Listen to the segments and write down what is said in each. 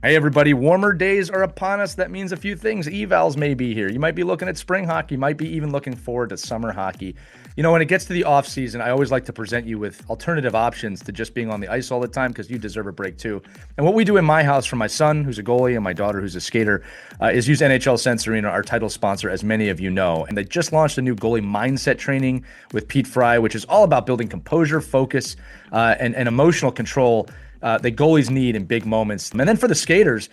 Hey everybody, warmer days are upon us. That means a few things. Evals may be here. You might be looking at spring hockey, might be even looking forward to summer hockey. When it gets to the off season, I always like to present you with alternative options to just being on the ice all the time because you deserve a break too. And what we do in my house for my son, who's a goalie, and my daughter, who's a skater, is use NHL Arena, our title sponsor, as many of you know. And they just launched a new goalie mindset training with Pete Fry, which is all about building composure, focus, and emotional control that goalies need in big moments. And then for the skaters,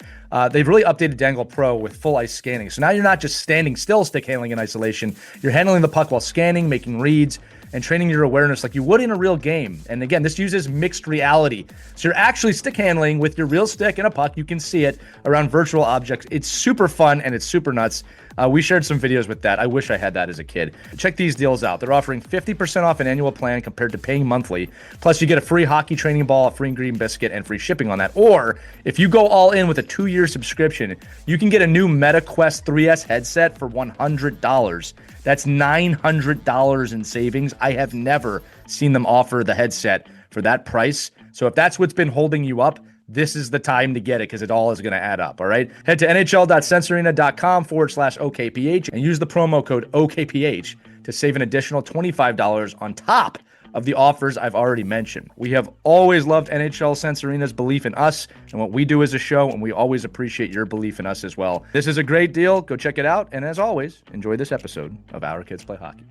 they've really updated Dangle Pro with full ice scanning. So now you're not just standing still stick handling in isolation. You're handling the puck while scanning, making reads, and training your awareness like you would in a real game. And again, this uses mixed reality. So you're actually stick handling with your real stick and a puck. You can see it around virtual objects. It's super fun and it's super nuts. We shared some videos with that. I wish I had that as a kid. Check these deals out. They're offering 50% off an annual plan compared to paying monthly. Plus, you get a free hockey training ball, a free green biscuit, and free shipping on that. Or if you go all in with a 2-year subscription, you can get a new MetaQuest 3S headset for $100. That's $900 in savings. I have never seen them offer the headset for that price. So if that's what's been holding you up, this is the time to get it because it all is going to add up. All right. Head to nhl.sensorina.com/OKPH and use the promo code OKPH to save an additional $25 on top of the offers I've already mentioned. We have always loved NHL Sensorina's belief in us and what we do as a show, and we always appreciate your belief in us as well. This is a great deal. Go check it out. And as always, enjoy this episode of Our Kids Play Hockey.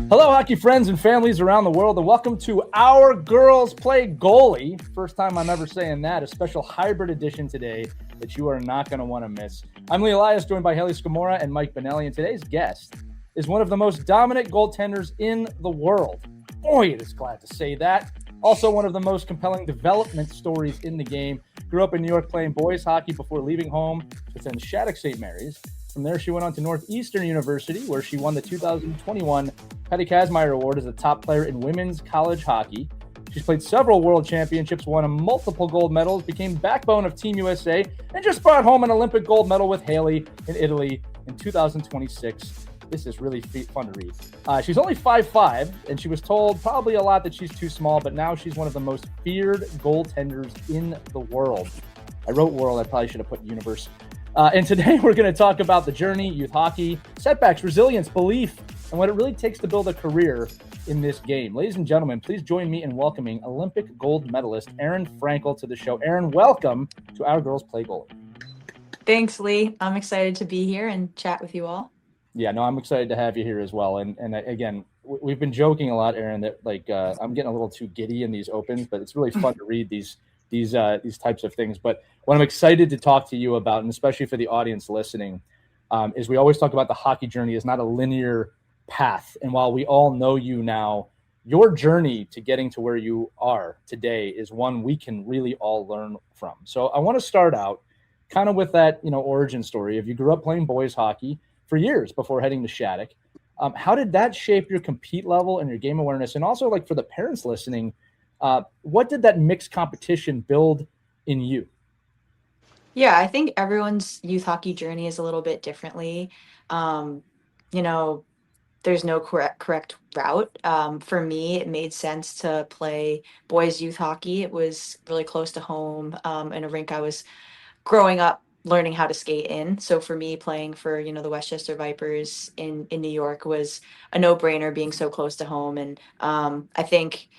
Hello, hockey friends and families around the world, and welcome to Our Girls Play Goalie. First time I'm ever saying that, a special hybrid edition today that you are not going to want to miss. I'm Lee Elias, joined by Haley Scamora and Mike Benelli, and today's guest is one of the most dominant goaltenders in the world. Boy, it is glad to say that. Also one of the most compelling development stories in the game. Grew up in New York playing boys hockey before leaving home to attend Shattuck-St. Mary's. From there, she went on to Northeastern University, where she won the 2021 Petty Kazmaier Award as a top player in women's college hockey. She's played several world championships, won multiple gold medals, became backbone of Team USA, and just brought home an Olympic gold medal with Haley in Italy in 2026. This is really fun to read. She's only 5'5", and she was told probably a lot that she's too small, but now she's one of the most feared goaltenders in the world. I wrote world, I probably should have put universe. And today we're going to talk about the journey, youth hockey, setbacks, resilience, belief, and what it really takes to build a career in this game. Ladies and gentlemen, please join me in welcoming Olympic gold medalist Aerin Frankel to the show. Aerin, welcome to Our Girls Play Goalie. Thanks, Lee. I'm excited to be here and chat with you all. Yeah, no, I'm excited to have you here as well. And again, we've been joking a lot, Aerin, that I'm getting a little too giddy in these opens, but it's really fun to read these types of things. But what I'm excited to talk to you about, and especially for the audience listening, is we always talk about the hockey journey is not a linear path. And while we all know you now, your journey to getting to where you are today is one we can really all learn from. So I want to start out kind of with that, origin story. If you grew up playing boys hockey for years before heading to Shattuck, how did that shape your compete level and your game awareness? And also, like, for the parents listening, what did that mixed competition build in you? Yeah, I think everyone's youth hockey journey is a little bit differently. Um, you know, there's no correct route. For me, it made sense to play boys youth hockey. It was really close to home, in a rink I was growing up learning how to skate in. So for me, playing for, the Westchester Vipers in New York was a no-brainer, being so close to home. And I think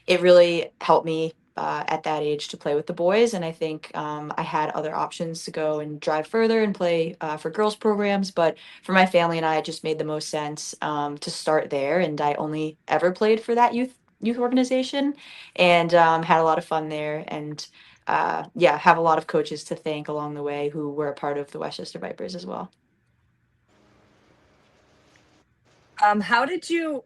it really helped me at that age to play with the boys. And I think I had other options to go and drive further and play for girls programs. But for my family and I, it just made the most sense to start there. And I only ever played for that youth organization and had a lot of fun there. And have a lot of coaches to thank along the way who were a part of the Westchester Vipers as well. How did you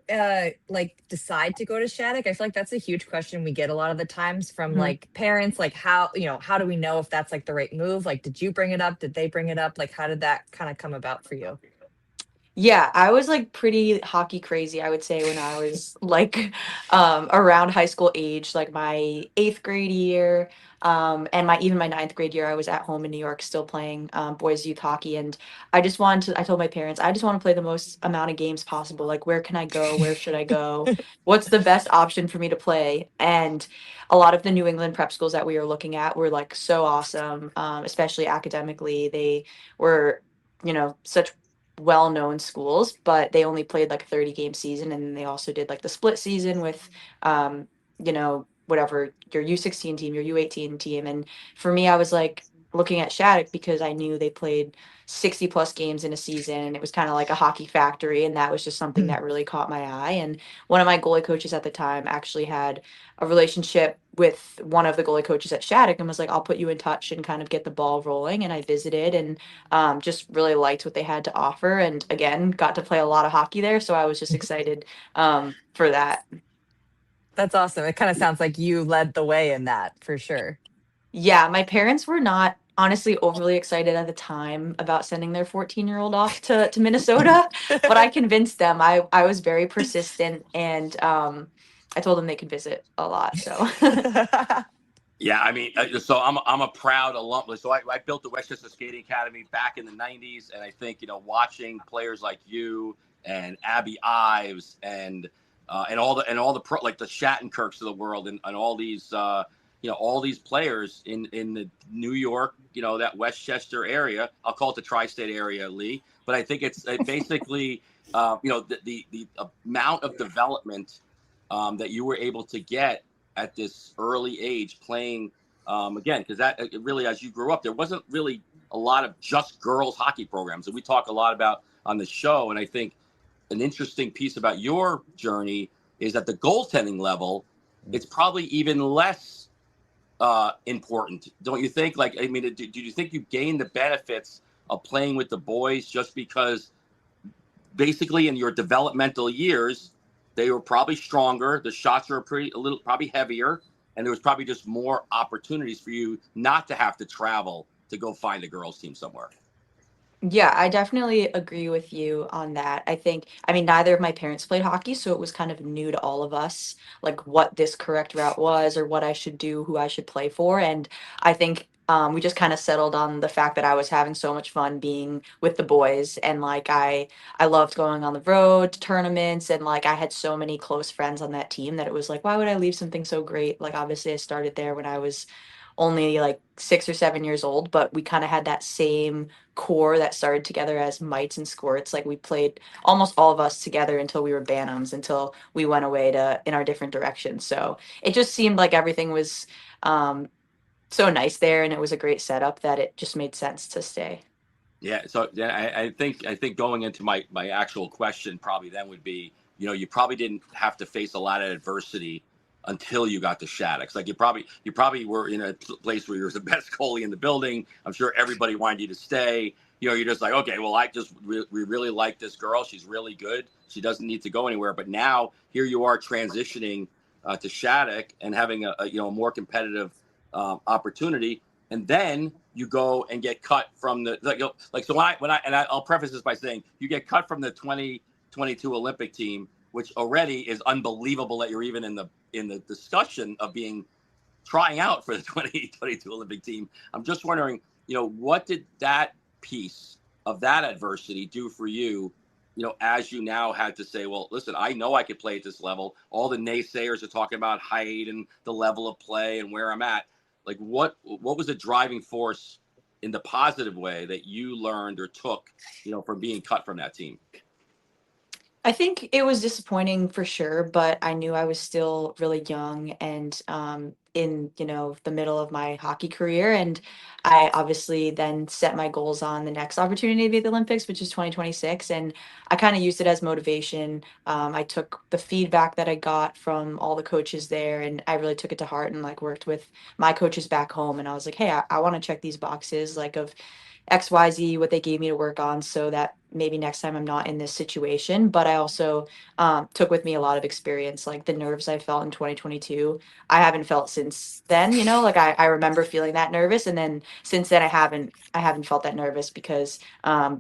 decide to go to Shattuck? I feel like that's a huge question we get a lot of the times from parents. Like, how do we know if that's like the right move? Like, did you bring it up? Did they bring it up? Like, how did that kind of come about for you? Yeah, I was like pretty hockey crazy, I would say, when I was like around high school age, like my eighth grade year, and my even my ninth grade year, I was at home in New York still playing boys youth hockey. And I told my parents, I just want to play the most amount of games possible. Like, where can I go? Where should I go? What's the best option for me to play? And a lot of the New England prep schools that we were looking at were like so awesome, especially academically. They were, such well-known schools, but they only played like a 30 game season, and then they also did like the split season with whatever your U16 team, your U18 team. And for me, I was like looking at Shattuck because I knew they played 60 plus games in a season, and it was kind of like a hockey factory, and that was just something that really caught my eye. And one of my goalie coaches at the time actually had a relationship with one of the goalie coaches at Shattuck and was like, I'll put you in touch and kind of get the ball rolling. And I visited, and just really liked what they had to offer. And again, got to play a lot of hockey there. So I was just excited for that. That's awesome. It kind of sounds like you led the way in that for sure. Yeah, my parents were not honestly overly excited at the time about sending their 14-year-old off to Minnesota, but I convinced them. I was very persistent, and I told them they could visit a lot. So Yeah, I mean, so I'm a proud alum. So I built the Westchester Skating Academy back in the '90s, and I think watching players like you and Abby Ives and all the pro, like the Shattenkirks of the world, and all these all these players in the New York, that Westchester area. I'll call it the tri-state area, Lee, but I think it's basically the amount of development that you were able to get at this early age playing again, because that really, as you grew up, there wasn't really a lot of just girls hockey programs that we talk a lot about on the show. And I think an interesting piece about your journey is at the goaltending level, it's probably even less important, don't you think? Like, I mean, do you think you gain the benefits of playing with the boys just because basically in your developmental years, they were probably stronger. The shots were probably heavier, and there was probably just more opportunities for you not to have to travel to go find a girls' team somewhere. yeah, I definitely agree with you on that. I mean, neither of my parents played hockey, so it was kind of new to all of us, like what this correct route was or what I should do, who I should play for. And I think we just kind of settled on the fact that I was having so much fun being with the boys, and like I loved going on the road to tournaments, and like I had so many close friends on that team that it was like, why would I leave something so great? Like obviously I started there when I was only like 6 or 7 years old, but we kind of had that same core that started together as mites and squirts. Like we played almost all of us together until we were bantams, until we went away to in our different directions. So it just seemed like everything was um, so nice there, and it was a great setup that it just made sense to stay. Yeah, so yeah, I think going into my actual question probably then would be, you probably didn't have to face a lot of adversity until you got to Shattuck. Like you probably were in a place where you were the best goalie in the building. I'm sure everybody wanted you to stay. You're just like, okay, well, we really like this girl. She's really good. She doesn't need to go anywhere. But now here you are transitioning to Shattuck and having a more competitive opportunity, and then you go and get cut from the like so I'll preface this by saying you get cut from the 2022 Olympic team, which already is unbelievable that you're even in the discussion of being trying out for the 2022 Olympic team. I'm just wondering, what did that piece of that adversity do for you, as you now had to say, well, listen, I know I could play at this level. All the naysayers are talking about height and the level of play and where I'm at. Like, what was the driving force in the positive way that you learned or took, from being cut from that team? I think it was disappointing for sure, but I knew I was still really young and in, the middle of my hockey career. And I obviously then set my goals on the next opportunity to be at the Olympics, which is 2026. And I kind of used it as motivation. I took the feedback that I got from all the coaches there, and I really took it to heart, and like worked with my coaches back home. And I was like, hey, I want to check these boxes like of XYZ, what they gave me to work on, so that maybe next time I'm not in this situation. But I also took with me a lot of experience, like the nerves I felt in 2022. I haven't felt since then, you know, like I remember feeling that nervous. And then since then I haven't felt that nervous because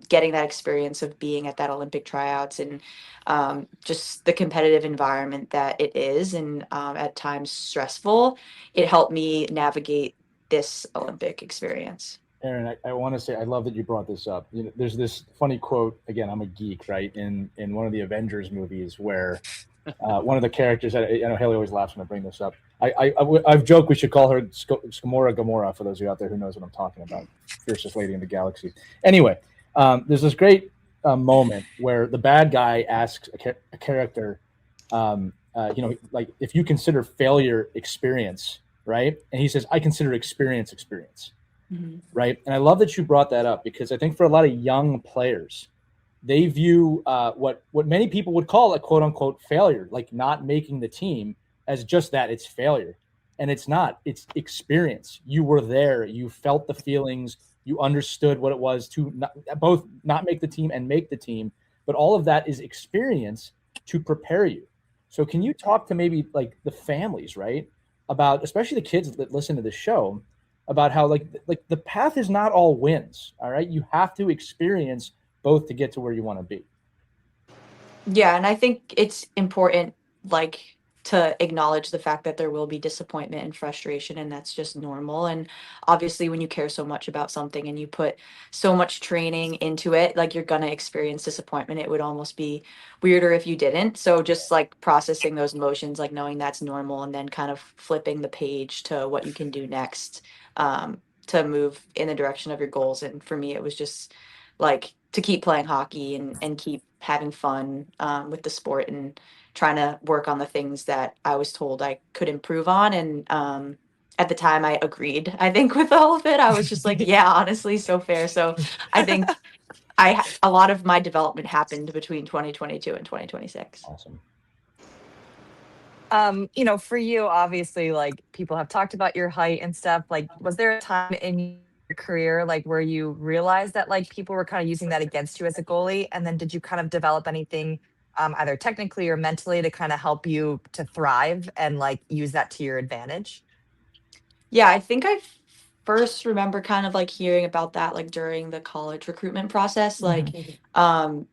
getting that experience of being at that Olympic tryouts and just the competitive environment that it is and at times stressful, it helped me navigate this Olympic experience. Aerin, I want to say I love that you brought this up. You know, there's this funny quote. Again, I'm a geek, right? In one of the Avengers movies, where one of the characters, I know Haley always laughs when I bring this up. I've joked we should call her Gamora, for those of you out there who knows what I'm talking about. Fiercest lady in the galaxy. Anyway, there's this great moment where the bad guy asks a character, like, if you consider failure experience, right? And he says, I consider experience. Mm-hmm. Right. And I love that you brought that up, because I think for a lot of young players, they view what many people would call a quote unquote failure, like not making the team, as just that. It's failure. And it's not. It's experience. You were there. You felt the feelings. You understood what it was to both not make the team and make the team. But all of that is experience to prepare you. So can you talk to maybe like the families, right, about, especially the kids that listen to the show, about how like the path is not all wins. All right. You have to experience both to get to where you want to be. Yeah, and I think it's important, like, to acknowledge the fact that there will be disappointment and frustration, and that's just normal. And obviously, when you care so much about something and you put so much training into it, like, you're gonna experience disappointment. It would almost be weirder if you didn't. So just like processing those emotions, like knowing that's normal, and then kind of flipping the page to what you can do next, to move in the direction of your goals. And for me, it was just like to keep playing hockey and keep having fun with the sport and trying to work on the things that I was told I could improve on. And at the time, I agreed. I think with all of it, I was just like, yeah, honestly, so fair. So I think a lot of my development happened between 2022 and 2026. Awesome. For you, obviously, like people have talked about your height and stuff. Like, was there a time in your career like where you realized that like people were kind of using that against you as a goalie? And then did you kind of develop anything either technically or mentally to kind of help you to thrive and like use that to your advantage? Yeah, I think I first remember kind of like hearing about that like during the college recruitment process. Um,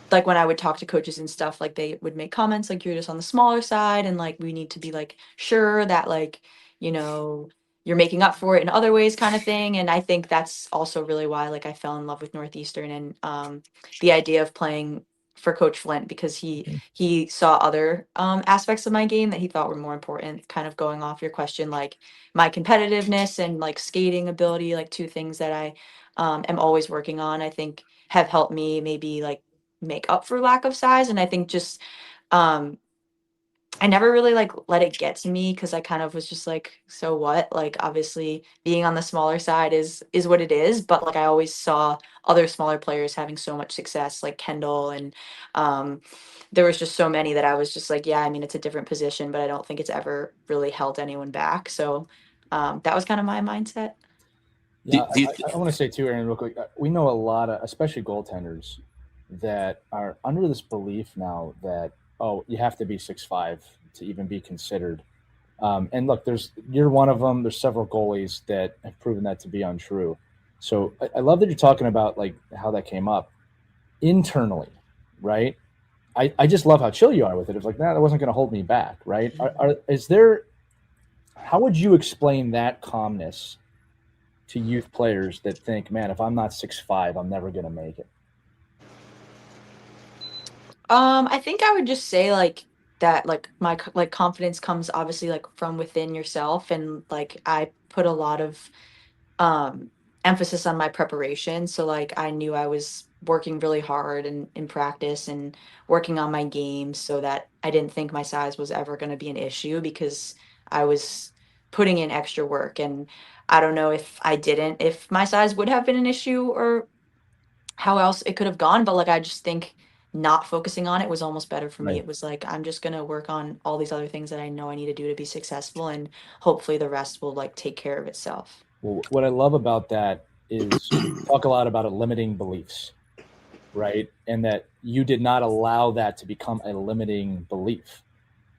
like when I would talk to coaches and stuff, like they would make comments like you're just on the smaller side and like we need to be like sure that like, you know, you're making up for it in other ways kind of thing. And I think that's also really why like I fell in love with Northeastern and the idea of playing for Coach Flint because he saw other aspects of my game that he thought were more important, kind of going off your question, like my competitiveness and like skating ability, like two things that I am always working on, I think have helped me maybe like make up for lack of size. And I think just um I never really like let it get to me because I kind of was just like, so what? Like obviously being on the smaller side is what it is. But like I always saw other smaller players having so much success, like Kendall and there was just so many that I was just like, yeah, I mean it's a different position, but I don't think it's ever really held anyone back. So that was kind of my mindset. Yeah, I want to say too, Aerin, real quick. We know a lot of, especially goaltenders, that are under this belief now that you have to be 6'5" to even be considered. And look, you're one of them. There's several goalies that have proven that to be untrue. So I love that you're talking about like how that came up internally, right? I just love how chill you are with it. It's like, that wasn't going to hold me back, right? How would you explain that calmness to youth players that think, man, if I'm not 6'5", I'm never going to make it? I think I would just say like that like like confidence comes obviously like from within yourself and like I put a lot of um emphasis on my preparation. So like I knew I was working really hard and in practice and working on my game so that I didn't think my size was ever going to be an issue because I was putting in extra work and I don't know if my size would have been an issue or how else it could have gone, but like I just think not focusing on it was almost better for me. Right. It was like I'm just gonna work on all these other things that I know I need to do to be successful, and hopefully the rest will like take care of itself. Well, what I love about that is you talk a lot about limiting beliefs, right? And that you did not allow that to become a limiting belief.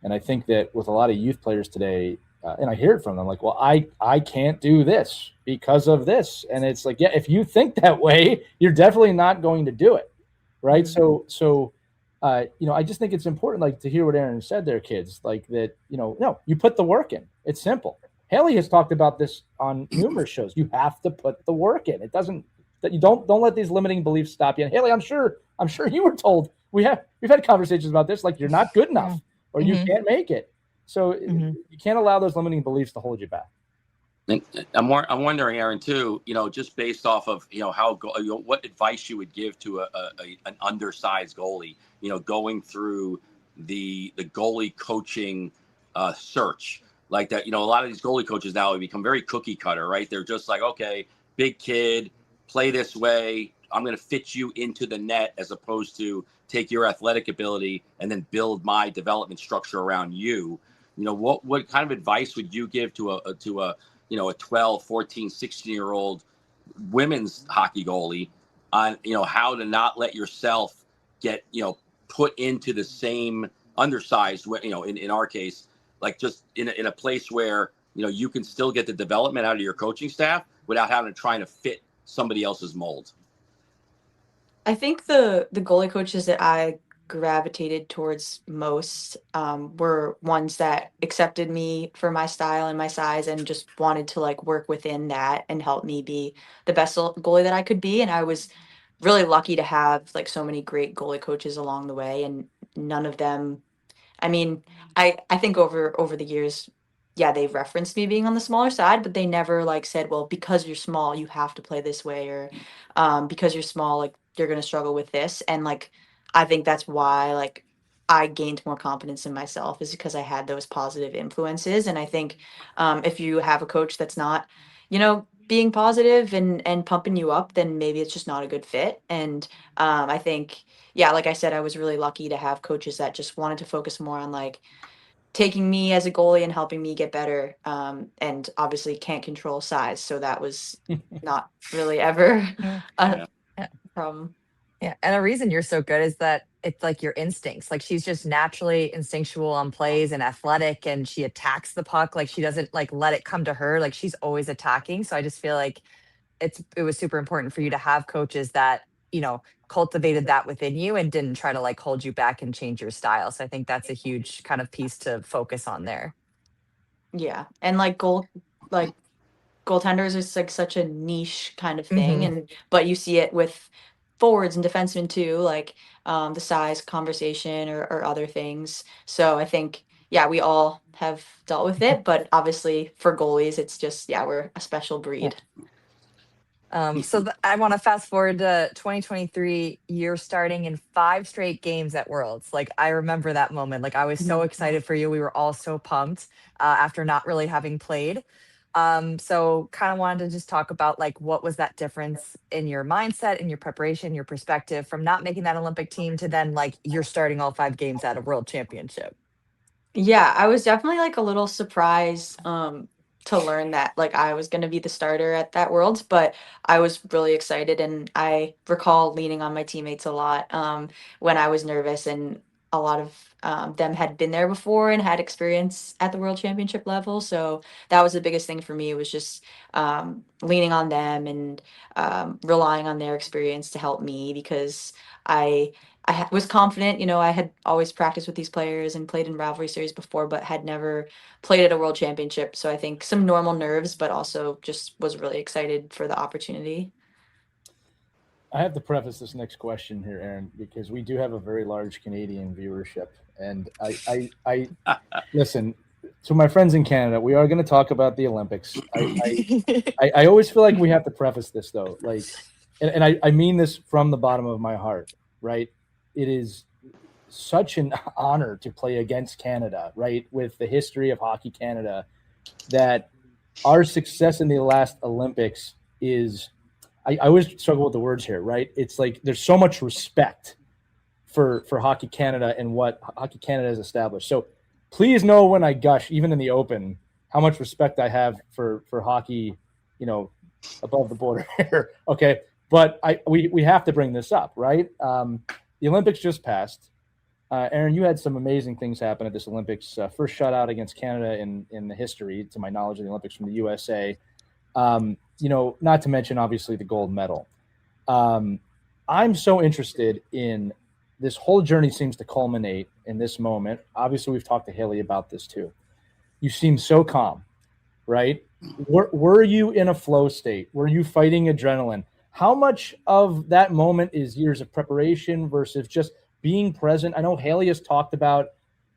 And I think that with a lot of youth players today, and I hear it from them, like, well, I can't do this because of this. And it's like, yeah, if you think that way, you're definitely not going to do it, right? So I just think it's important, like, to hear what Aerin said there, kids, like that, no, you put the work in. It's simple. Haley has talked about this on numerous shows. You have to put the work in. It doesn't, that you don't let these limiting beliefs stop you. And Haley, I'm sure you were told, we've had conversations about this, like, you're not good enough or you can't make it. So you can't allow those limiting beliefs to hold you back. I'm wondering, Aerin, too, just based off of, what advice you would give to an undersized goalie, going through the goalie coaching search like that. A lot of these goalie coaches now have become very cookie cutter, right? They're just like, okay, big kid, play this way. I'm going to fit you into the net, as opposed to take your athletic ability and then build my development structure around you. What kind of advice would you give to a 12, 14, 16-year-old women's hockey goalie on, how to not let yourself get, put into the same undersized, in our case, like just in a place where, you can still get the development out of your coaching staff without having to try to fit somebody else's mold? I think the goalie coaches that I gravitated towards most were ones that accepted me for my style and my size and just wanted to like work within that and help me be the best goalie that I could be. And I was really lucky to have like so many great goalie coaches along the way, and none of them, I mean, I think over the years, yeah, they've referenced me being on the smaller side, but they never like said, well, because you're small, you have to play this way, or because you're small, like you're gonna struggle with this. And like I think that's why like I gained more confidence in myself, is because I had those positive influences. And I think if you have a coach that's not, being positive and pumping you up, then maybe it's just not a good fit. And I think, yeah, like I said, I was really lucky to have coaches that just wanted to focus more on like taking me as a goalie and helping me get better. And obviously can't control size, so that was not really ever a problem. Yeah. And the reason you're so good is that it's like your instincts. Like she's just naturally instinctual on plays and athletic, and she attacks the puck. Like she doesn't like let it come to her. Like she's always attacking. So I just feel like it was super important for you to have coaches that, cultivated that within you and didn't try to like hold you back and change your style. So I think that's a huge kind of piece to focus on there. Yeah. And like goaltenders is like such a niche kind of thing, and but you see it with forwards and defensemen too, like the size conversation or other things. So I think, yeah, we all have dealt with it, but obviously for goalies, it's just, yeah, we're a special breed. I want to fast forward to 2023. You're starting in 5 straight games at Worlds. Like I remember that moment. Like I was so excited for you. We were all so pumped after not really having played. So kind of wanted to just talk about like what was that difference in your mindset, in your preparation, your perspective from not making that Olympic team to then like you're starting all 5 games at a World Championship. Yeah, I was definitely like a little surprised to learn that like I was going to be the starter at that Worlds, but I was really excited, and I recall leaning on my teammates a lot when I was nervous, and a lot of them had been there before and had experience at the World Championship level. So that was the biggest thing for me, was just leaning on them and relying on their experience to help me, because I was confident. I had always practiced with these players and played in rivalry series before, but had never played at a world championship. So I think some normal nerves, but also just was really excited for the opportunity. I have to preface this next question here, Aerin, because we do have a very large Canadian viewership. And I listen, to my friends in Canada, we are going to talk about the Olympics. I always feel like we have to preface this, though. Like, and I mean this from the bottom of my heart, right? It is such an honor to play against Canada, right? With the history of Hockey Canada, that our success in the last Olympics is, I always struggle with the words here, right? It's like there's so much respect for Hockey Canada and what Hockey Canada has established. So please know when I gush, even in the open, how much respect I have for hockey, above the border here. Okay. But we have to bring this up, right? The Olympics just passed. Aerin, you had some amazing things happen at this Olympics. First shutout against Canada in the history, to my knowledge, of the Olympics from the USA. Not to mention, obviously, the gold medal. I'm so interested in this whole journey seems to culminate in this moment. Obviously, we've talked to Haley about this too. You seem so calm, right? Were you in a flow state? Were you fighting adrenaline? How much of that moment is years of preparation versus just being present? I know Haley has talked about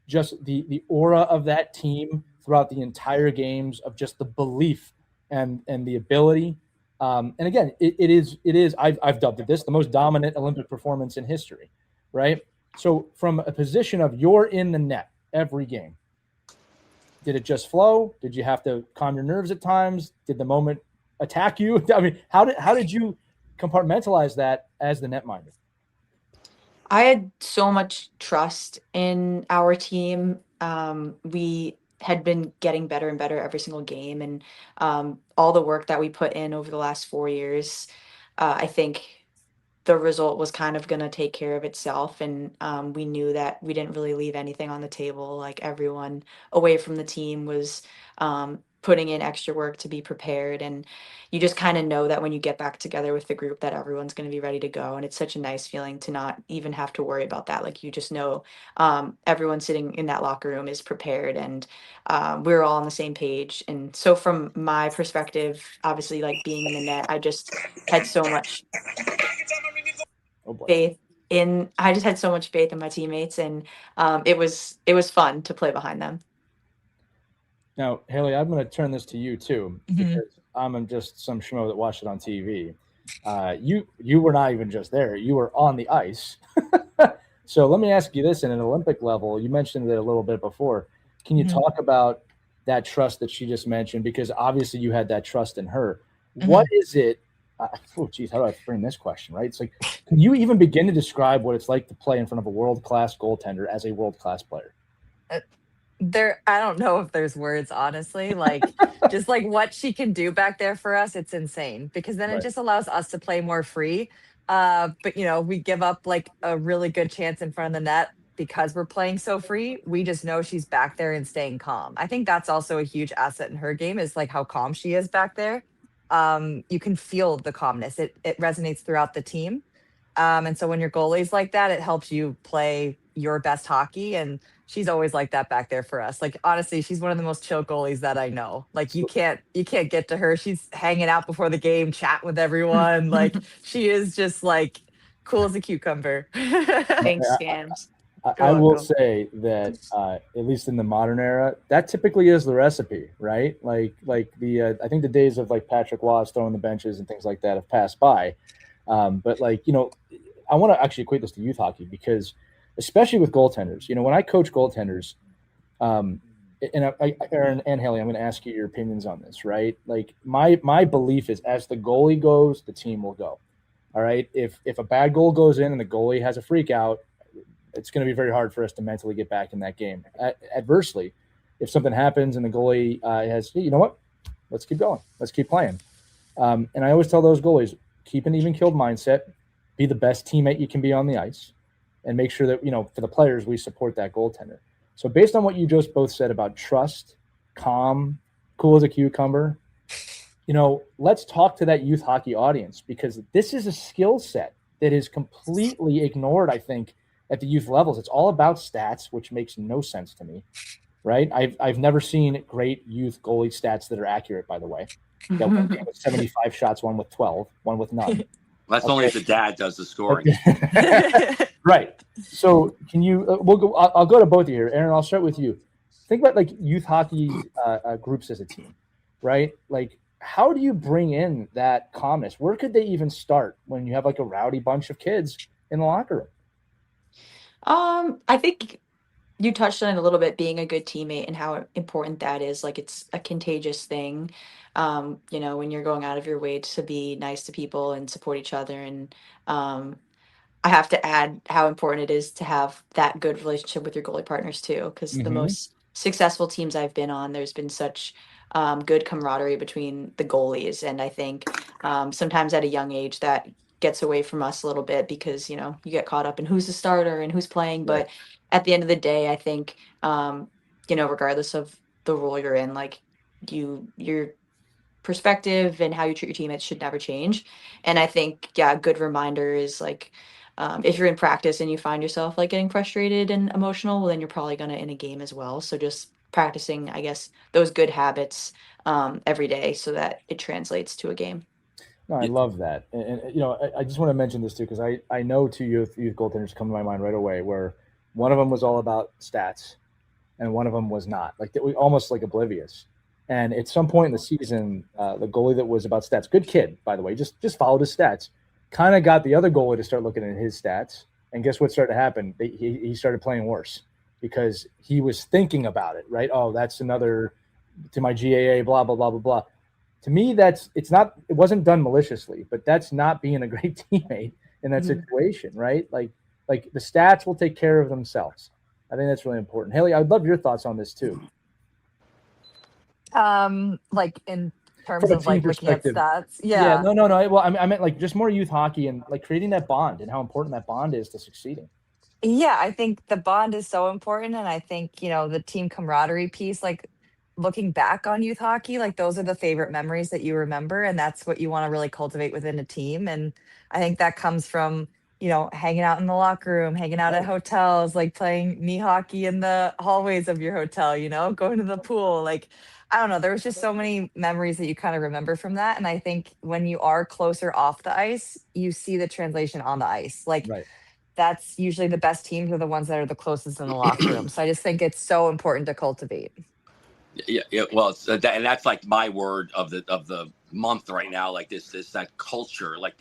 just the aura of that team throughout the entire games, of just the belief and the ability. And again, it is I've dubbed it the most dominant Olympic performance in history, right? So from a position of you're in the net every game, did it just flow? Did you have to calm your nerves at times? Did the moment attack you? I mean, how did you compartmentalize that as the netminder? I had so much trust in our team. We had been getting better and better every single game, and all the work that we put in over the last 4 years, I think the result was kind of going to take care of itself. And we knew that we didn't really leave anything on the table. Like, everyone away from the team was putting in extra work to be prepared. And you just kind of know that when you get back together with the group, that everyone's going to be ready to go. And it's such a nice feeling to not even have to worry about that. Like, you just know everyone sitting in that locker room is prepared, and we're all on the same page. And so from my perspective, obviously, like, being in the net, I just had so much faith in I just had so much faith in my teammates, and it was fun to play behind them. Now, Haley, I'm going to turn this to you too, because I'm just some schmo that watched it on TV. You were not even just there; you were on the ice. So let me ask you this: in an Olympic level, you mentioned it a little bit before. Can you talk about that trust that she just mentioned? Because obviously, you had that trust in her. What is it? How do I frame this question? Right? It's like, can you even begin to describe what it's like to play in front of a world-class goaltender as a world-class player? I don't know if there's words, honestly. Like, just like what she can do back there for us, it's insane, because then it just allows us to play more free. But we give up like a really good chance in front of the net because we're playing so free. We just know she's back there and staying calm. I think that's also a huge asset in her game, is like how calm she is back there. You can feel the calmness. It resonates throughout the team. And so when your goalie's like that, it helps you play your best hockey. And she's always like that back there for us. Like, honestly, she's one of the most chill goalies that I know. Like, you can't get to her. She's hanging out before the game, chat with everyone. Like, she is just like cool as a cucumber. Thanks, Scams. I will say that at least in the modern era, that typically is the recipe, right? Like the I think the days of like Patrick Waugh throwing the benches and things like that have passed by. But I want to actually equate this to youth hockey, because especially with goaltenders, when I coach goaltenders, and Aerin and Haley, I'm going to ask you your opinions on this, right? Like, my belief is, as the goalie goes, the team will go. All right. If a bad goal goes in and the goalie has a freak out, it's going to be very hard for us to mentally get back in that game. Adversely, if something happens and the goalie has, hey, you know what? Let's keep going. Let's keep playing. And I always tell those goalies, keep an even-keeled mindset, be the best teammate you can be on the ice, and make sure that, for the players, we support that goaltender. So based on what you just both said about trust, calm, cool as a cucumber, let's talk to that youth hockey audience, because this is a skill set that is completely ignored, I think, at the youth levels. It's all about stats, which makes no sense to me, right? I've never seen great youth goalie stats that are accurate, by the way. That one game with 75 shots, one with 12, one with none. That's only if the dad does the scoring. Right. So can you? I'll go to both of you here. Aerin, I'll start with you. Think about like youth hockey groups as a team, right? Like, how do you bring in that calmness? Where could they even start when you have like a rowdy bunch of kids in the locker room? I think you touched on it a little bit, being a good teammate and how important that is. Like, it's a contagious thing. When you're going out of your way to be nice to people and support each other. And I have to add how important it is to have that good relationship with your goalie partners too, because the most successful teams I've been on, there's been such good camaraderie between the goalies. And I think sometimes at a young age that gets away from us a little bit because, you know, you get caught up in who's the starter and who's playing. Right. But at the end of the day, I think, you know, regardless of the role you're in, like your perspective and how you treat your teammates should never change. And I think, yeah, a good reminder is like, if you're in practice and you find yourself like getting frustrated and emotional, well, then you're probably gonna in a game as well. So just practicing, I guess, those good habits every day so that it translates to a game. No, I love that. And you know, I just want to mention this too, because I know two youth goaltenders come to my mind right away where one of them was all about stats and one of them was not. Like, they were almost like oblivious. And at some point in the season, the goalie that was about stats, good kid, by the way, just followed his stats, kind of got the other goalie to start looking at his stats. And guess what started to happen? He started playing worse because he was thinking about it, right? Oh, that's another to my GAA, blah, blah, blah, blah, blah. To me, it wasn't done maliciously, but that's not being a great teammate in that situation, right? Like the stats will take care of themselves. I think that's really important. Haley, I'd love your thoughts on this too. Like in terms From a of team like looking at perspective. stats. Yeah, Yeah. no. Well, I meant like just more youth hockey and like creating that bond and how important that bond is to succeeding. Yeah, I think the bond is so important. And I think, you know, the team camaraderie piece, like looking back on youth hockey, like those are the favorite memories that you remember. And that's what you want to really cultivate within a team. And I think that comes from, you know, hanging out in the locker room, hanging out at hotels, like playing knee hockey in the hallways of your hotel, you know, going to the pool. Like, I don't know, there was just so many memories that you kind of remember from that. And I think when you are closer off the ice, you see the translation on the ice. Like, Right. that's usually the best teams are the ones that are the closest in the locker room. So I just think it's so important to cultivate. Yeah. Well, and that's like my word of the month right now. Like that culture, like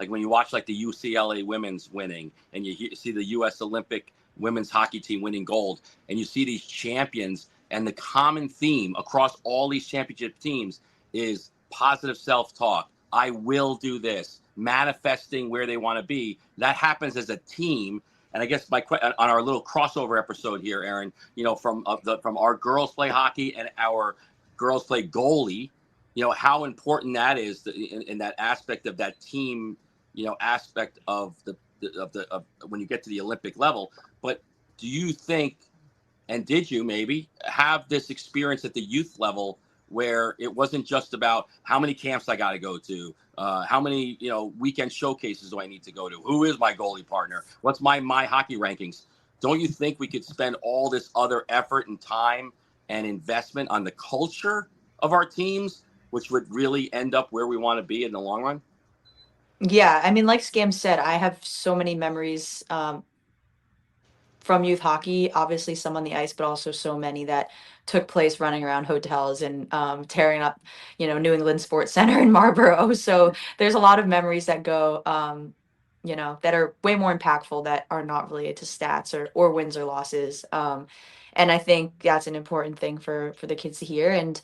when you watch like the UCLA women's winning, and see the U.S. Olympic women's hockey team winning gold, and you see these champions, and the common theme across all these championship teams is positive self-talk. I will do this, manifesting where they want to be. That happens as a team. And I guess on our little crossover episode here, Aerin, you know, from our girls play hockey and our girls play goalie, you know, how important that is in that aspect of that team, you know, aspect of when you get to the Olympic level. But do you think, and did you maybe have this experience at the youth level where it wasn't just about how many camps I got to go to, how many, you know, weekend showcases do I need to go to, who is my goalie partner, what's my hockey rankings? Don't you think we could spend all this other effort and time and investment on the culture of our teams, which would really end up where we want to be in the long run? Yeah, I mean, like Scam said, I have so many memories from youth hockey, obviously some on the ice, but also so many that took place running around hotels and tearing up, you know, New England Sports Center in Marlboro. So there's a lot of memories that go, you know, that are way more impactful that are not related to stats or wins or losses. And I think that's an important thing for the kids to hear, and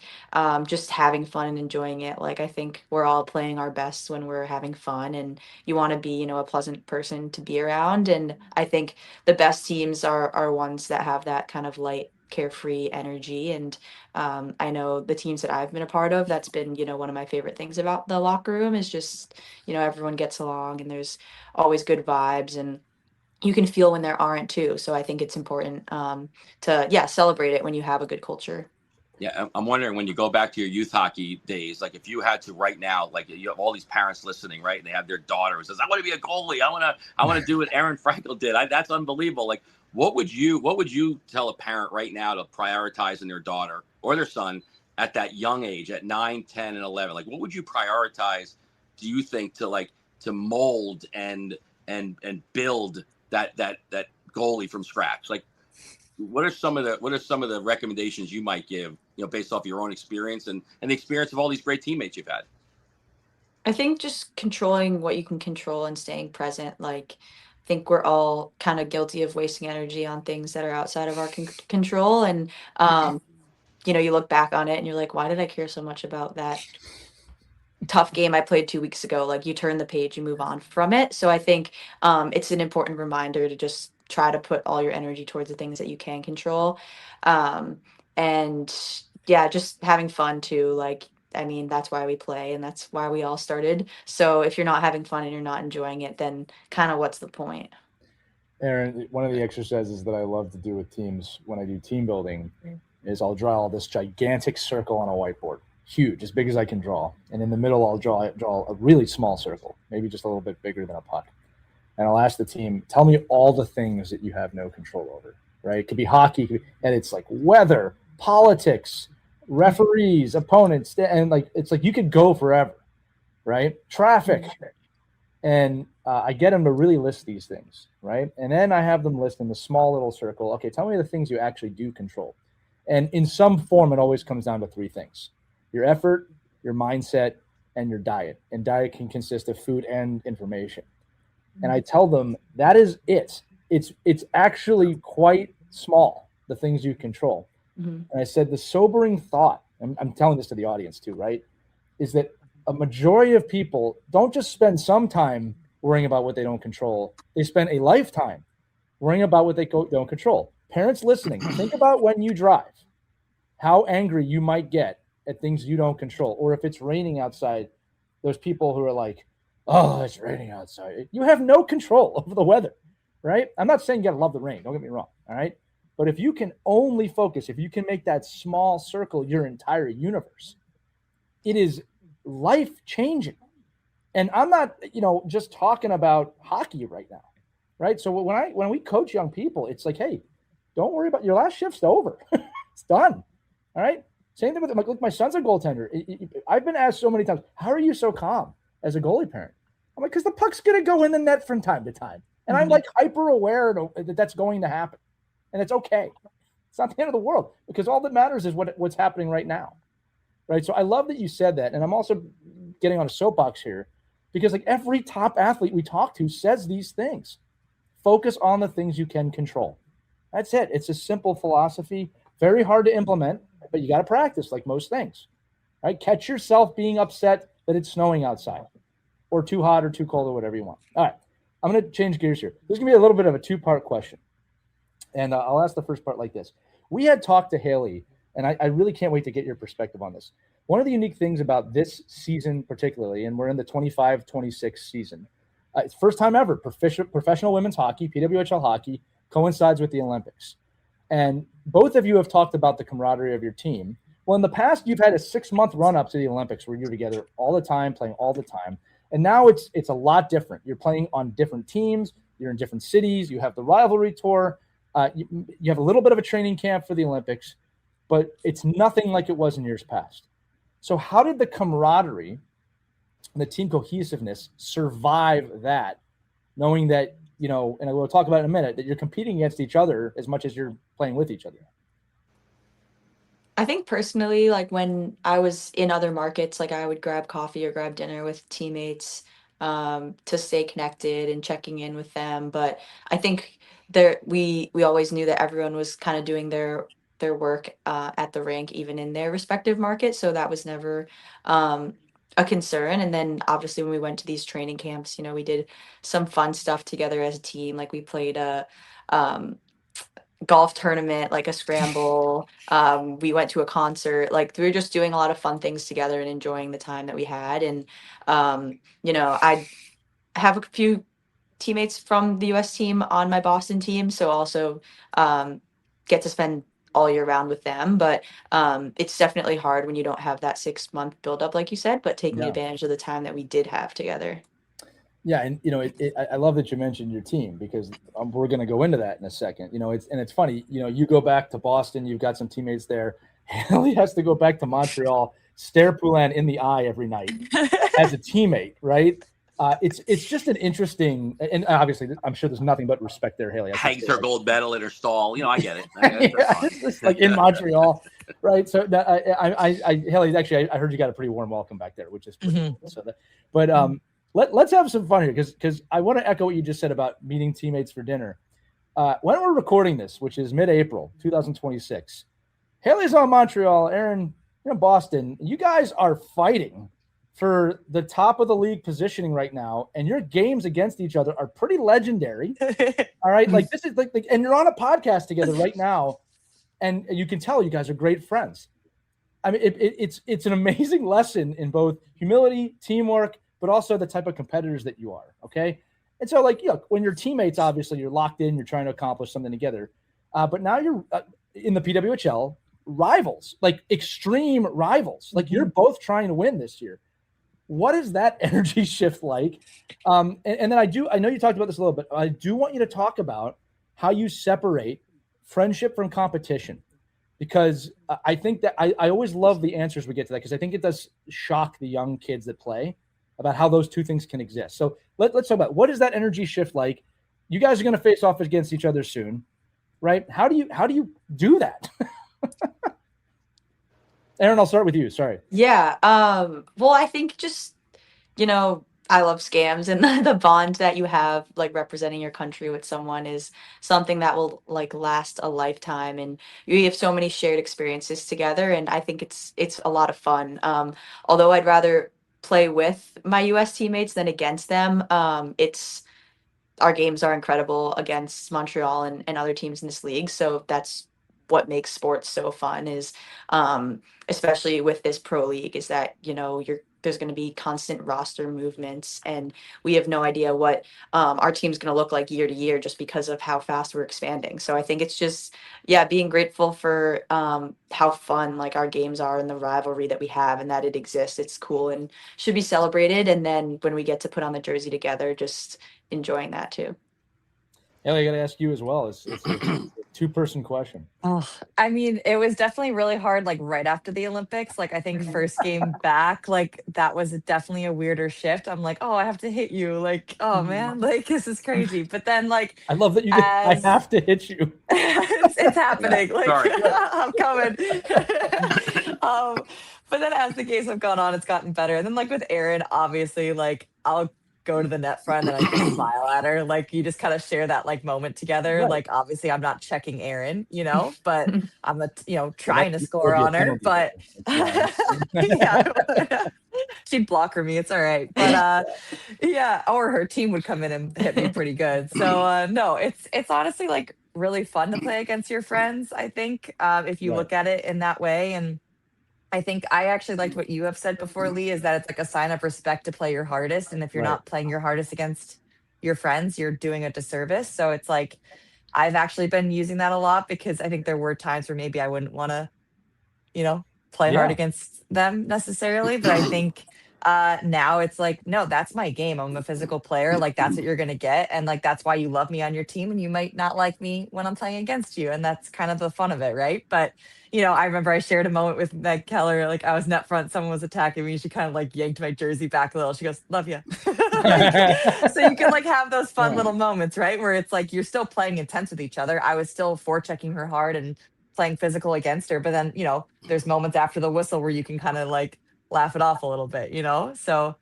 just having fun and enjoying it. Like, I think we're all playing our best when we're having fun, and you want to be, you know, a pleasant person to be around. And I think the best teams are ones that have that kind of light, carefree energy. And I know the teams that I've been a part of, that's been, you know, one of my favorite things about the locker room is just, you know, everyone gets along and there's always good vibes, and you can feel when there aren't too. So I think it's important to, yeah, celebrate it when you have a good culture. Yeah, I'm wondering, when you go back to your youth hockey days, like if you had to right now, like you have all these parents listening, right? And they have their daughter who says, "I want to be a goalie. I want to do what Aerin Frankel did." That's unbelievable. Like, what would you tell a parent right now to prioritize in their daughter or their son at that young age, at 9, 10, and 11? Like, what would you prioritize? Do you think to mold and build that goalie from scratch? Like, what are some of the recommendations you might give, you know, based off your own experience and the experience of all these great teammates you've had? I think just controlling what you can control and staying present. Like, I think we're all kind of guilty of wasting energy on things that are outside of our control. And, you know, you look back on it and you're like, why did I care so much about that tough game I played 2 weeks ago? Like, you turn the page, you move on from it. So I think it's an important reminder to just try to put all your energy towards the things that you can control. Um, and yeah, just having fun too. Like, I mean, that's why we play and that's why we all started. So if you're not having fun and you're not enjoying it, then kind of what's the point? Aaron, one of the exercises that I love to do with teams when I do team building is I'll draw this gigantic circle on a whiteboard, huge, as big as I can draw. And in the middle, I'll draw a really small circle, maybe just a little bit bigger than a puck. And I'll ask the team, tell me all the things that you have no control over, right? It could be hockey, and it's like weather, politics, referees, opponents, and like it's like you could go forever, right? Traffic. And I get them to really list these things, right? And then I have them list in the small little circle. Okay, tell me the things you actually do control. And in some form, it always comes down to three things: your effort, your mindset, and your diet. And diet can consist of food and information. And I tell them that is it. It's actually quite small, the things you control. Mm-hmm. And I said the sobering thought, and I'm telling this to the audience too, right, is that a majority of people don't just spend some time worrying about what they don't control. They spend a lifetime worrying about what they don't control. Parents listening, think about when you drive, how angry you might get at things you don't control. Or if it's raining outside, those people who are like, oh, it's raining outside. You have no control over the weather, right? I'm not saying you got to love the rain. Don't get me wrong, all right? But if you can only focus, if you can make that small circle your entire universe, it is life-changing. And I'm not, just talking about hockey right now, right? So when we coach young people, it's like, hey, don't worry about your last shift's over. It's done, all right? Same thing with look, my son's a goaltender. I've been asked so many times, how are you so calm as a goalie parent? I'm like, because the puck's going to go in the net from time to time. And I'm like hyper aware that that's going to happen. And it's okay. It's not the end of the world, because all that matters is what's happening right now. Right. So I love that you said that. And I'm also getting on a soapbox here because like every top athlete we talk to says these things. Focus on the things you can control. That's it. It's a simple philosophy, very hard to implement, but you got to practice like most things. Right. Catch yourself being upset that it's snowing outside or too hot or too cold or whatever you want. All right. I'm going to change gears here. This is going to be a little bit of a two-part question. And I'll ask the first part like this. We had talked to Haley, and I really can't wait to get your perspective on this. One of the unique things about this season particularly, and we're in the 25-26 season, it's first time ever, professional women's hockey, PWHL hockey, coincides with the Olympics. And both of you have talked about the camaraderie of your team. Well, in the past, you've had a 6-month run-up to the Olympics where you're together all the time, playing all the time. And now it's a lot different. You're playing on different teams. You're in different cities. You have the rivalry tour. You have a little bit of a training camp for the Olympics, but it's nothing like it was in years past. So how did the camaraderie and the team cohesiveness survive that, knowing that, and we'll talk about it in a minute, that you're competing against each other as much as you're playing with each other? I think personally, like when I was in other markets, like I would grab coffee or grab dinner with teammates to stay connected and checking in with them. But I think we always knew that everyone was kind of doing their work at the rink, even in their respective markets. So that was never a concern. And then obviously when we went to these training camps, we did some fun stuff together as a team. Like we played a golf tournament, like a scramble. We went to a concert. Like we were just doing a lot of fun things together and enjoying the time that we had. And I have a few teammates from the US team on my Boston team, so also get to spend all year round with them. But it's definitely hard when you don't have that 6-month buildup, like you said, but taking advantage of the time that we did have together. Yeah, and I love that you mentioned your team, because we're going to go into that in a second. It's funny. You go back to Boston, you've got some teammates there. Haley has to go back to Montreal, stare Poulin in the eye every night as a teammate, right? It's just an interesting, and obviously I'm sure there's nothing but respect there, Haley. Hangs her gold medal in her stall. I get it. It's just like in Montreal, right? So Haley, actually, I heard you got a pretty warm welcome back there, which is pretty cool. So let's have some fun here, because I want to echo what you just said about meeting teammates for dinner. When we're recording this, which is mid-April 2026, Haley's on Montreal, Aerin, Boston. You guys are fighting for the top of the league positioning right now, and your games against each other are pretty legendary. All right, like this is like, and you're on a podcast together right now, and you can tell you guys are great friends. I mean, it's an amazing lesson in both humility, teamwork, but also the type of competitors that you are. Okay. And so, like, when you're teammates, obviously you're locked in, you're trying to accomplish something together. But now you're in the PWHL, rivals, like extreme rivals. Like, you're both trying to win this year. What is that energy shift like? And then I know you talked about this a little bit. I do want you to talk about how you separate friendship from competition, because I think that I always love the answers we get to that, because I think it does shock the young kids that play about how those two things can exist. So let's talk about, what is that energy shift like? You guys are going to face off against each other soon, right? How do you do that? Aerin, I'll start with you. Sorry. Yeah. Well, I think just, I love scams, and the bond that you have, like, representing your country with someone is something that will, like, last a lifetime, and you have so many shared experiences together, and I think it's a lot of fun. Although I'd rather play with my US teammates than against them. It's Our games are incredible against Montreal and other teams in this league. So that's what makes sports so fun, is especially with this pro league, is that, there's going to be constant roster movements, and we have no idea what our team's going to look like year to year, just because of how fast we're expanding. So I think it's just, yeah, being grateful for how fun, like, our games are, and the rivalry that we have, and that it exists. It's cool and should be celebrated. And then when we get to put on the jersey together, just enjoying that too. Ellie, I got to ask you as well. It's a two-person question. Oh, I mean, it was definitely really hard, like right after the Olympics. Like, I think first game back, like that was definitely a weirder shift. I'm like, oh, I have to hit you. Like, oh man, like this is crazy. But then, like, I love that you did. I have to hit you. it's happening. Like, Sorry. I'm coming. But then as the games have gone on, it's gotten better. And then, like, with Aerin, obviously, like, I'll go to the net front and I just smile at her. Like, you just kind of share that, like, moment together. Right. Like, obviously I'm not checking Aerin, but I'm trying to That score would be a on her. penalty. But yeah, she'd block me. It's all right. But yeah, or her team would come in and hit me pretty good. So no, it's honestly, like, really fun to play against your friends, I think, if you Right. look at it in that way. And I think I actually liked what you have said before, Lee, is that it's like a sign of respect to play your hardest. And if you're Right. not playing your hardest against your friends, you're doing a disservice. So it's like, I've actually been using that a lot, because I think there were times where maybe I wouldn't want to, play hard Yeah. against them necessarily. But I think now it's like, no, that's my game. I'm a physical player. Like, that's what you're going to get. And, like, that's why you love me on your team, and you might not like me when I'm playing against you. And that's kind of the fun of it. Right. But, I remember I shared a moment with Meg Keller. Like, I was net front, someone was attacking me. She kind of, like, yanked my jersey back a little. She goes, love you. So you can, like, have those fun little moments, right? Where it's like, you're still playing intense with each other. I was still forechecking her hard and playing physical against her. But then, there's moments after the whistle where you can kind of, like, laugh it off a little bit, So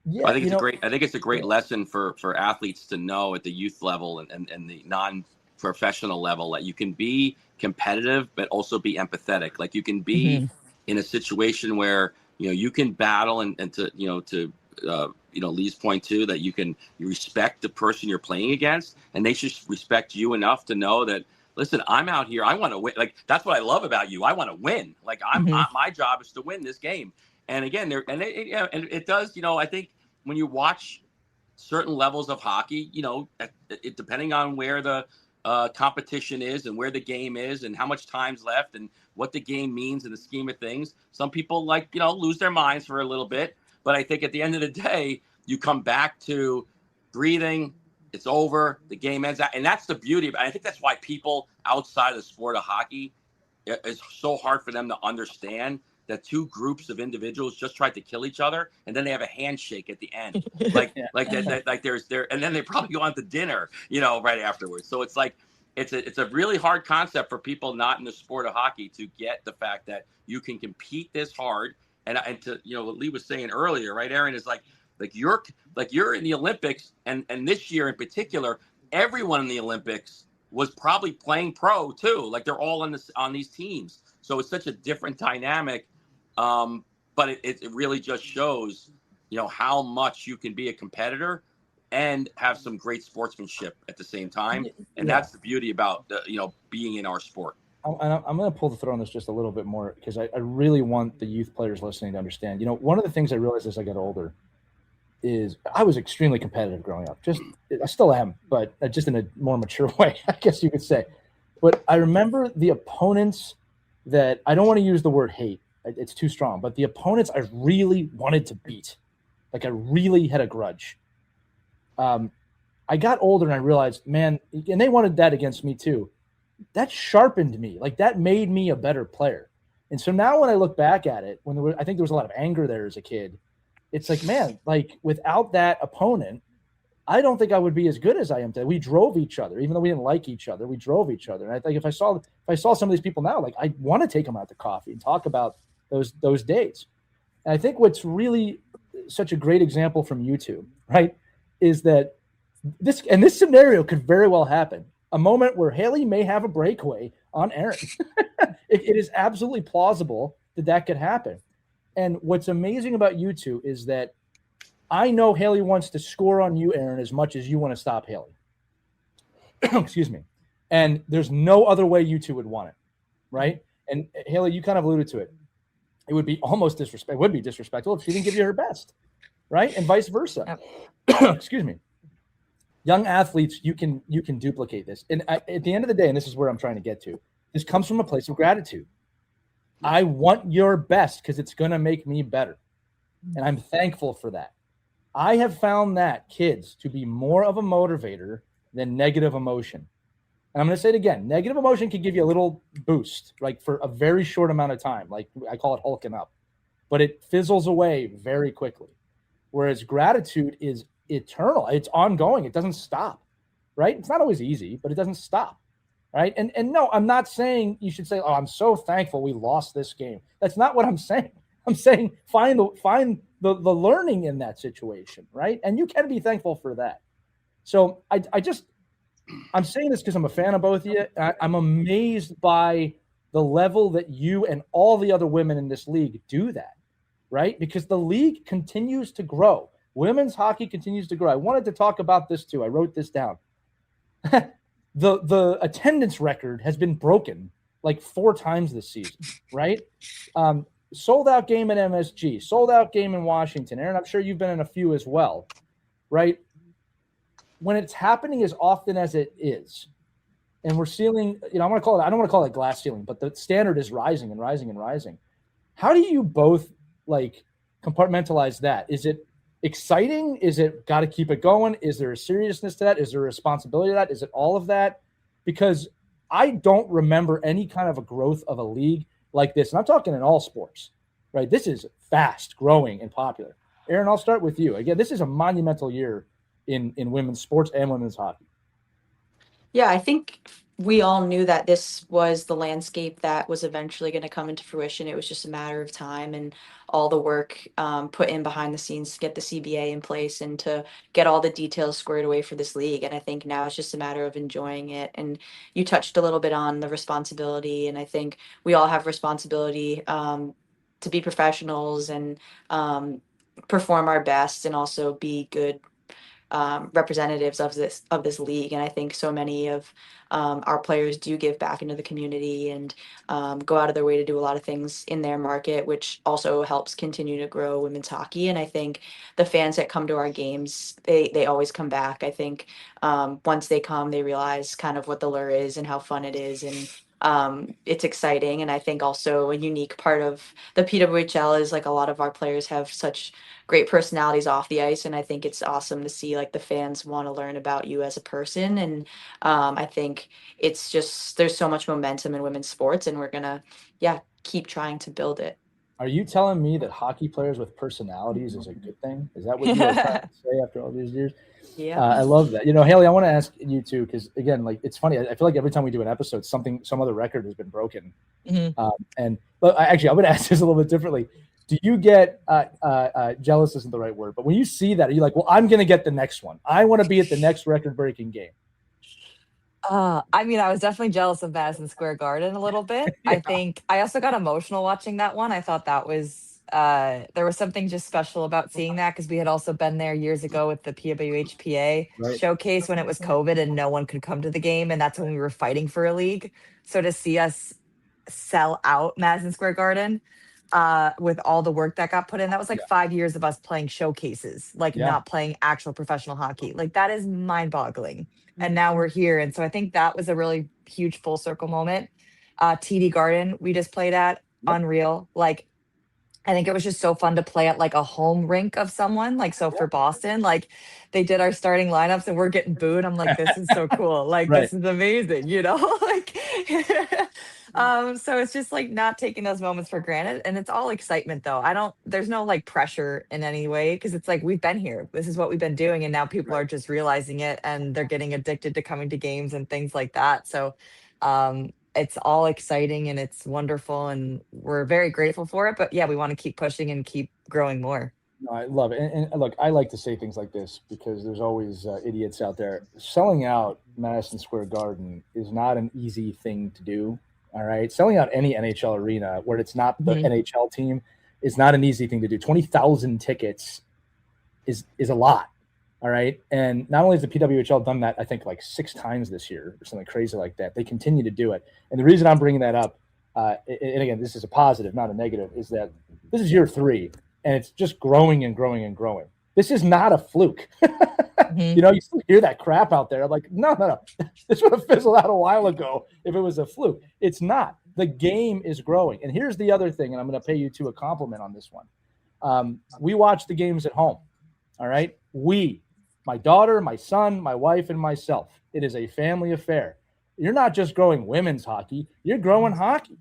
Yeah. I think it's a great lesson for athletes to know at the youth level and the non-professional level, that you can be competitive but also be empathetic. Like, you can be in a situation where you can battle and to Lee's point too, that you respect the person you're playing against, and they should respect you enough to know that, listen, I'm out here, I want to win. Like, that's what I love about you. I want to win. Like, my job is to win this game. And again, it does, I think when you watch certain levels of hockey, depending on where the competition is and where the game is and how much time's left and what the game means in the scheme of things, some people, like, lose their minds for a little bit. But I think at the end of the day, you come back to breathing. It's over. The game ends out. And that's the beauty of it. I think that's why people outside of the sport of hockey, it's so hard for them to understand that two groups of individuals just tried to kill each other, and then they have a handshake at the end, like there's there, and then they probably go on to dinner, right afterwards. So it's like, it's a really hard concept for people not in the sport of hockey to get the fact that you can compete this hard, and to what Lee was saying earlier, right, Aerin, is like you're in the Olympics, and this year in particular, everyone in the Olympics was probably playing pro too. Like, they're all on these teams, so it's such a different dynamic. But it really just shows, how much you can be a competitor and have some great sportsmanship at the same time. And that's the beauty about, being in our sport. I'm going to pull the thread on this just a little bit more because I really want the youth players listening to understand. One of the things I realized as I got older is I was extremely competitive growing up. I still am, but just in a more mature way, I guess you could say. But I remember the opponents that I don't want to use the word hate. It's too strong, but the opponents I really wanted to beat. Like I really had a grudge. I got older and I realized, man, and they wanted that against me too. That sharpened me. Like that made me a better player. And so now when I look back at it, I think there was a lot of anger there as a kid. It's like, man, like without that opponent, I don't think I would be as good as I am today. We drove each other, even though we didn't like each other. We drove each other. And I think if I saw some of these people now, like I want to take them out to coffee and talk about those days. And I think what's really such a great example from YouTube, right, is that this scenario could very well happen. A moment where Haley may have a breakaway on Aerin. It is absolutely plausible that could happen. And what's amazing about you two is that I know Haley wants to score on you, Aerin, as much as you want to stop Haley. Excuse me. And there's no other way you two would want it, right? And Haley, you kind of alluded to it. It would be almost disrespectful. It would be disrespectful if she didn't give you her best, right? And vice versa. Yep. Excuse me. Young athletes, you can duplicate this. And at the end of the day, and this is where I'm trying to get to, this comes from a place of gratitude. I want your best because it's going to make me better. And I'm thankful for that. I have found that, kids, to be more of a motivator than negative emotion. And I'm going to say it again. Negative emotion can give you a little boost, like for a very short amount of time. Like I call it hulking up. But it fizzles away very quickly. Whereas gratitude is eternal. It's ongoing. It doesn't stop, right? It's not always easy, but it doesn't stop. Right. And no, I'm not saying you should say, oh, I'm so thankful we lost this game. That's not what I'm saying. I'm saying find the learning in that situation. Right. And you can be thankful for that. So I'm saying this because I'm a fan of both of you. I'm amazed by the level that you and all the other women in this league do that. Right. Because the league continues to grow. Women's hockey continues to grow. I wanted to talk about this too. I wrote this down. The attendance record has been broken like 4 times this season, right? Sold out game at MSG, sold out game in Washington. Aerin, I'm sure you've been in a few as well, right? When it's happening as often as it is, and we're sealing, I don't want to call it glass ceiling, but the standard is rising and rising and rising. How do you both like compartmentalize that? Is it exciting? Is it got to keep it going? Is there a seriousness to that? Is there a responsibility to that? Is it all of that? Because I don't remember any kind of a growth of a league like this. And I'm talking in all sports, right? This is fast growing and popular. Aerin, I'll start with you. Again, this is a monumental year in women's sports and women's hockey. Yeah, I think we all knew that this was the landscape that was eventually going to come into fruition. It was just a matter of time and all the work put in behind the scenes to get the CBA in place and to get all the details squared away for this league. And I think now it's just a matter of enjoying it. And you touched a little bit on the responsibility, and I think we all have responsibility to be professionals and perform our best and also be good representatives of this league. And I think so many of our players do give back into the community and go out of their way to do a lot of things in their market, which also helps continue to grow women's hockey. And I think the fans that come to our games, they always come back. I think once they come, they realize kind of what the lure is and how fun it is. And it's exciting. And I think also a unique part of the PWHL is like a lot of our players have such great personalities off the ice, and I think it's awesome to see like the fans want to learn about you as a person. And I think it's just there's so much momentum in women's sports, and we're gonna keep trying to build it. Are you telling me that hockey players with personalities is a good thing? Is that what you are trying to say after all these years? Yeah, I love that. Haley, I want to ask you too, because again, like it's funny. I feel like every time we do an episode, some other record has been broken. Mm-hmm. But actually, I'm going to ask this a little bit differently. Do you get jealous? Isn't the right word, but when you see that, are you like, well, I'm going to get the next one. I want to be at the next record-breaking game. I mean, I was definitely jealous of Madison Square Garden a little bit. Yeah. I think I also got emotional watching that one. I thought that was there was something just special about seeing that because we had also been there years ago with the PWHPA Right. showcase when it was COVID and no one could come to the game, and that's when we were fighting for a league. So to see us sell out Madison Square Garden with all the work that got put in, that was like 5 years of us playing showcases, like not playing actual professional hockey. Like that is mind-boggling. And now we're here, and so I think that was a really huge full circle moment. TD Garden we just played at, unreal. Like I think it was just so fun to play at like a home rink of someone. Like, so for Boston, like they did our starting lineups and we're getting booed. I'm like, this is so cool. Like, Right. this is amazing, you know? Like, so it's just like not taking those moments for granted. And it's all excitement though. There's no like pressure in any way because it's like, we've been here. This is what we've been doing. And now people are just realizing it and they're getting addicted to coming to games and things like that. So, it's all exciting and it's wonderful and we're very grateful for it. But yeah, we want to keep pushing and keep growing more. No, I love it. And look, I like to say things like this because there's always idiots out there. Selling out Madison Square Garden is not an easy thing to do. All right. Selling out any NHL arena where it's not the NHL team is not an easy thing to do. 20,000 tickets is a lot. All right. And not only has the PWHL done that, I think like 6 times this year or something crazy like that, they continue to do it. And the reason I'm bringing that up, and again, this is a positive, not a negative, is that this is year 3 and it's just growing and growing and growing. This is not a fluke. You know, you still hear that crap out there. I'm like, no. This would have fizzled out a while ago if it was a fluke. It's not. The game is growing. And here's the other thing, and I'm going to pay you 2 a compliment on this one. We watch the games at home. All right. My daughter, my son, my wife, and myself. It is a family affair. You're not just growing women's hockey, you're growing hockey,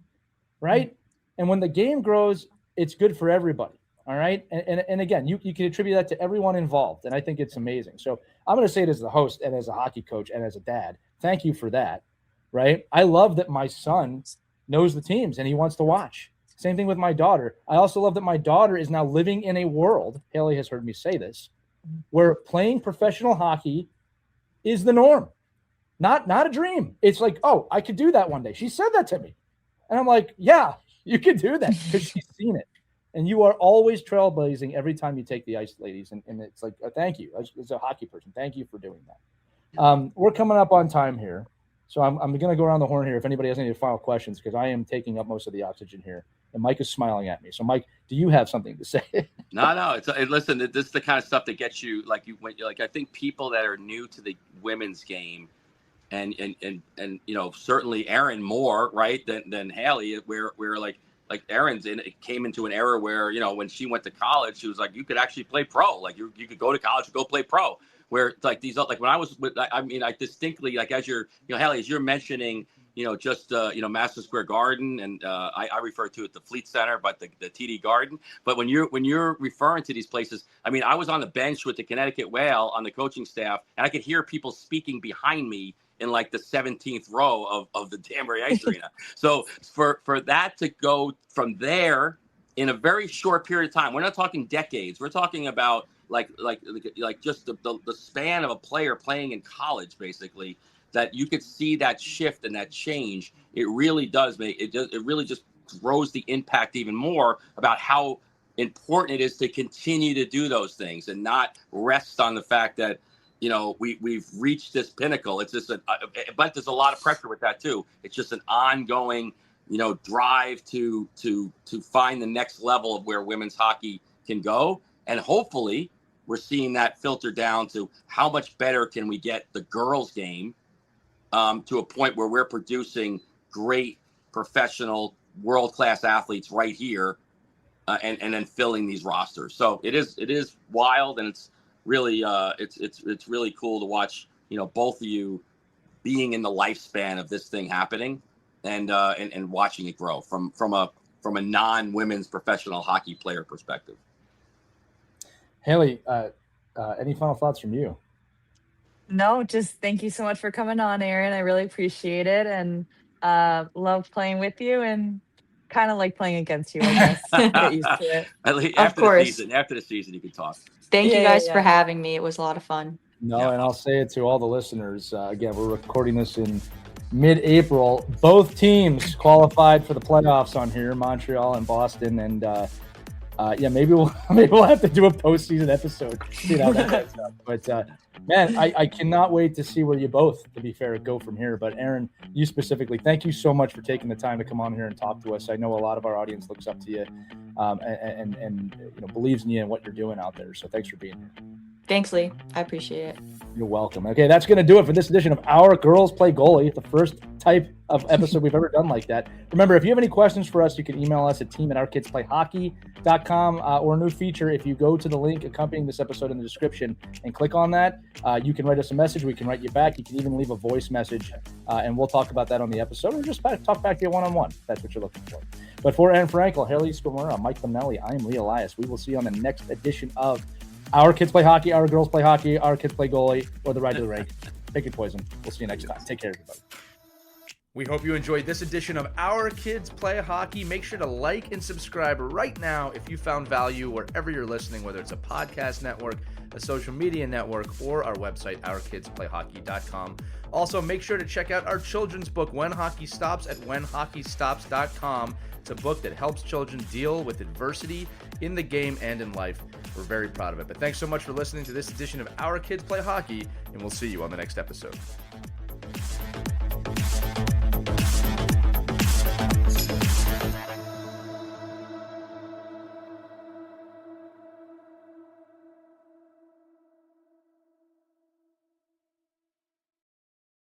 right? And when the game grows, it's good for everybody, all right? And again, you can attribute that to everyone involved, and I think it's amazing. So I'm going to say it as the host and as a hockey coach and as a dad. Thank you for that, right? I love that my son knows the teams and he wants to watch. Same thing with my daughter. I also love that my daughter is now living in a world, Haley has heard me say this, where playing professional hockey is the norm, not a dream. It's like, oh, I could do that one day. She said that to me. And I'm like, yeah, you can do that because she's seen it. And you are always trailblazing every time you take the ice, ladies. And it's like, thank you. As a hockey person, thank you for doing that. We're coming up on time here. So I'm going to go around the horn here if anybody has any final questions because I am taking up most of the oxygen here. And Mike is smiling at me. So, Mike, do you have something to say? No. Listen, this is the kind of stuff that gets you I think people that are new to the women's game, and you know, certainly Aerin more right than Haley, where like Aaron's came into an era where, you know, when she went to college, she was like, you could actually play pro. Like you could go to college and go play pro. Where like these, like when I was with, I mean, I distinctly, like as you're, you know, Haley, as you're mentioning, you know, just, you know, Madison Square Garden, and I refer to it the Fleet Center, but the TD Garden. But when you're referring to these places, I mean, I was on the bench with the Connecticut Whale on the coaching staff, and I could hear people speaking behind me in like the 17th row of the Danbury Ice Arena. So for that to go from there in a very short period of time, we're not talking decades. We're talking about like just the span of a player playing in college, basically, that you could see that shift and that change. It really does it really just grows the impact even more about how important it is to continue to do those things and not rest on the fact that, you know, we've reached this pinnacle. It's just but there's a lot of pressure with that too. It's just an ongoing, you know, drive to find the next level of where women's hockey can go. And hopefully we're seeing that filter down to how much better can we get the girls' game to a point where we're producing great professional world-class athletes right here and then filling these rosters. So it is wild, and it's really it's really cool to watch, you know, both of you being in the lifespan of this thing happening and watching it grow from a non-women's professional hockey player perspective. Haley, any final thoughts from you? No, just thank you so much for coming on, Aerin. I really appreciate it and love playing with you and kind of like playing against you, I guess. Get used to it. After the season, you can talk. Thank you guys for having me. It was a lot of fun. No, and I'll say it to all the listeners. Again, we're recording this in mid-April. Both teams qualified for the playoffs on here, Montreal and Boston. And Yeah, maybe we'll have to do a postseason episode. That stuff. But man, I cannot wait to see where you both, to be fair, go from here. But Aerin, you specifically, thank you so much for taking the time to come on here and talk to us. I know a lot of our audience looks up to you, and believes in you and what you're doing out there. So thanks for being here. Thanks, Lee. I appreciate it. You're welcome. Okay, that's going to do it for this edition of Our Girls Play Goalie, the first type of episode we've ever done like that. Remember, if you have any questions for us, you can email us at team@ourkidsplayhockey.com, or a new feature, if you go to the link accompanying this episode in the description and click on that, you can write us a message. We can write you back. You can even leave a voice message, and we'll talk about that on the episode, or just talk back to you one-on-one. That's what you're looking for. But for Aerin Frankel, Haley Squamura, Mike Bonelli, I am Lee Elias. We will see you on the next edition of Our Kids Play Hockey, Our Girls Play Hockey, Our Kids Play Goalie, or the Ride to the Rink. Pick your poison. We'll see you next time. Take care, everybody. We hope you enjoyed this edition of Our Kids Play Hockey. Make sure to like and subscribe right now if you found value wherever you're listening, whether it's a podcast network, a social media network, or our website, ourkidsplayhockey.com. Also, make sure to check out our children's book, When Hockey Stops, at whenhockeystops.com. It's a book that helps children deal with adversity in the game and in life. We're very proud of it. But thanks so much for listening to this edition of Our Kids Play Hockey, and we'll see you on the next episode.